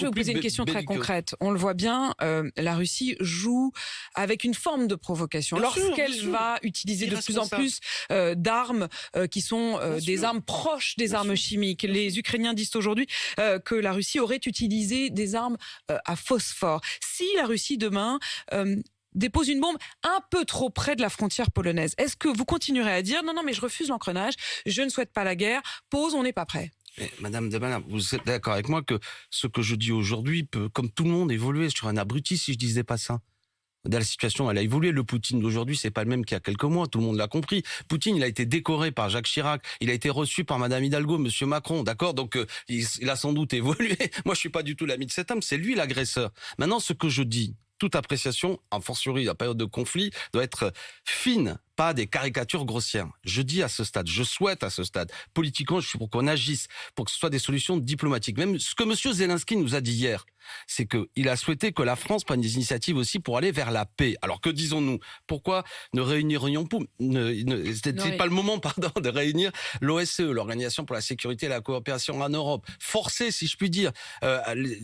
Je vais vous poser une question très concrète. On le voit bien, la Russie joue avec une forme de provocation. Lorsqu'elle va utiliser de plus en plus d'armes qui sont des armes proches des armes chimiques. Les Ukrainiens disent aujourd'hui que la Russie aurait utilisé des armes à phosphore. Si la Russie demain dépose une bombe un peu trop près de la frontière polonaise, est-ce que vous continuerez à dire non, mais je refuse l'engrenage, je ne souhaite pas la guerre, pause, on n'est pas prêt? Mais Madame de Malin, vous êtes d'accord avec moi que ce que je dis aujourd'hui peut, comme tout le monde, évoluer. Je serais un abruti si je disais pas ça. La situation, elle a évolué. Le Poutine d'aujourd'hui, c'est pas le même qu'il y a quelques mois. Tout le monde l'a compris. Poutine, il a été décoré par Jacques Chirac. Il a été reçu par Madame Hidalgo, Monsieur Macron. D'accord? Donc, il a sans doute évolué. Moi, je suis pas du tout l'ami de cet homme. C'est lui l'agresseur. Maintenant, ce que je dis, toute appréciation, en fortiori la période de conflit, doit être fine, pas des caricatures grossières. Je dis à ce stade, je souhaite à ce stade, politiquement, je suis pour qu'on agisse, pour que ce soit des solutions diplomatiques. Même ce que Monsieur Zelensky nous a dit hier, c'est qu'il a souhaité que la France prenne des initiatives aussi pour aller vers la paix. Alors que disons-nous? Pourquoi ne réunirions-nous c'est pas le moment, de réunir l'OSCE, l'Organisation pour la sécurité et la coopération en Europe, forcer, si je puis dire,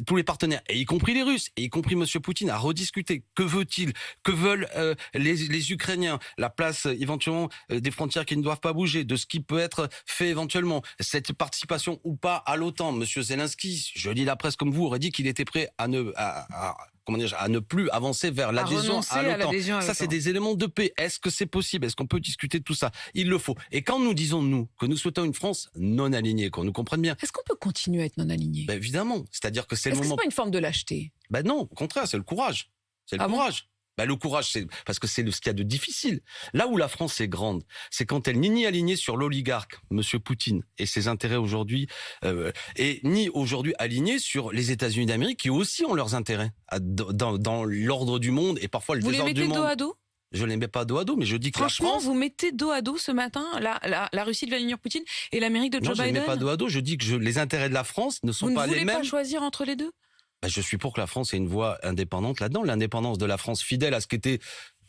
tous les partenaires, et y compris les Russes, et y compris Monsieur Poutine, à rediscuter. Que veut-il? Que veulent les Ukrainiens? La place éventuellement des frontières qui ne doivent pas bouger, de ce qui peut être fait éventuellement, cette participation ou pas à l'OTAN. Monsieur Zelensky, je lis la presse comme vous, aurait dit qu'il était prêt à ne plus avancer vers l'adhésion à l'OTAN. Ça, c'est des éléments de paix. Est-ce que c'est possible? Est-ce qu'on peut discuter de tout ça? Il le faut. Et quand nous disons, nous, que nous souhaitons une France non alignée, qu'on nous comprenne bien. Est-ce qu'on peut continuer à être non aligné? Ben évidemment. C'est-à-dire que c'est le moment... Est-ce que c'est pas une forme de lâcheté? Ben non, au contraire, c'est le courage. C'est le courage. Ben le courage, c'est parce que c'est ce qu'il y a de difficile. Là où la France est grande, c'est quand elle n'est ni alignée sur l'oligarque, Monsieur Poutine, et ses intérêts aujourd'hui, et ni aujourd'hui alignée sur les États-Unis d'Amérique, qui aussi ont leurs intérêts dans l'ordre du monde et parfois le désordre du monde. Vous les mettez dos à dos? Je les mets pas dos à dos, mais je dis que la France... vous mettez dos à dos ce matin la Russie de Vladimir Poutine et l'Amérique de Joe Biden? Non, je les mets pas dos à dos. Je dis que les intérêts de la France ne sont pas les mêmes. Vous ne voulez pas choisir entre les deux? Je suis pour que la France ait une voix indépendante là-dedans. L'indépendance de la France fidèle à ce qu'était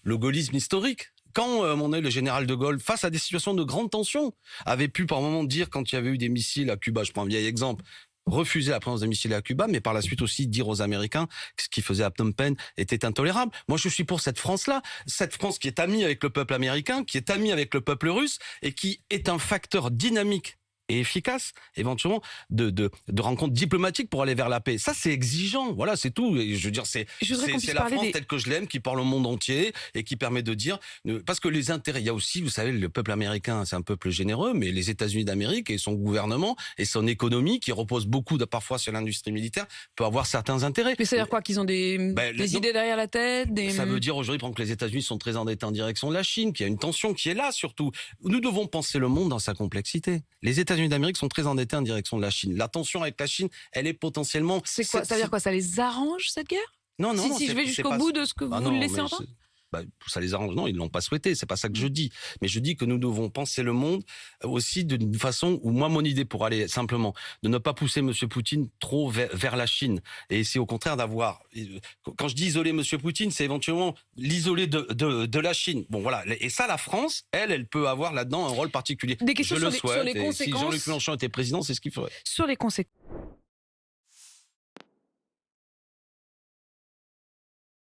le gaullisme historique. Quand le général de Gaulle, face à des situations de grande tension, avait pu par moment dire, quand il y avait eu des missiles à Cuba, je prends un vieil exemple, refuser la présence de missiles à Cuba, mais par la suite aussi dire aux Américains que ce qu'ils faisaient à Phnom Penh était intolérable. Moi, je suis pour cette France-là, cette France qui est amie avec le peuple américain, qui est amie avec le peuple russe, et qui est un facteur dynamique et efficace, éventuellement, de rencontres diplomatiques pour aller vers la paix. Ça, c'est exigeant. Voilà, c'est tout. Et je veux dire, c'est la France telle que je l'aime, qui parle au monde entier et qui permet de dire... Parce que les intérêts... Il y a aussi, vous savez, le peuple américain, c'est un peuple généreux, mais les États-Unis d'Amérique et son gouvernement et son économie, qui repose beaucoup parfois sur l'industrie militaire, peut avoir certains intérêts. Mais ça veut dire quoi? Qu'ils ont des idées derrière la tête? Ça veut dire aujourd'hui, par exemple, que les États-Unis sont très endettés en direction de la Chine, qu'il y a une tension qui est là, surtout. Nous devons penser le monde dans sa complexité. Les États-Unis d'Amérique sont très endettés en direction de la Chine. La tension avec la Chine, elle est potentiellement... C'est quoi? Ça veut dire quoi? Ça les arrange, cette guerre? Non. Si je vais jusqu'au bout de ce que vous laissez entendre? Ça les arrange. Non, ils l'ont pas souhaité. C'est pas ça que je dis. Mais je dis que nous devons penser le monde aussi d'une façon où moi, mon idée pour aller simplement de ne pas pousser Monsieur Poutine trop vers la Chine et c'est au contraire d'avoir. Quand je dis isoler Monsieur Poutine, c'est éventuellement l'isoler de la Chine. Bon, voilà. Et ça, la France, elle peut avoir là-dedans un rôle particulier. Des questions je le souhaite. sur les conséquences. Si Jean-Luc Mélenchon était président, c'est ce qu'il ferait. Sur les conséquences.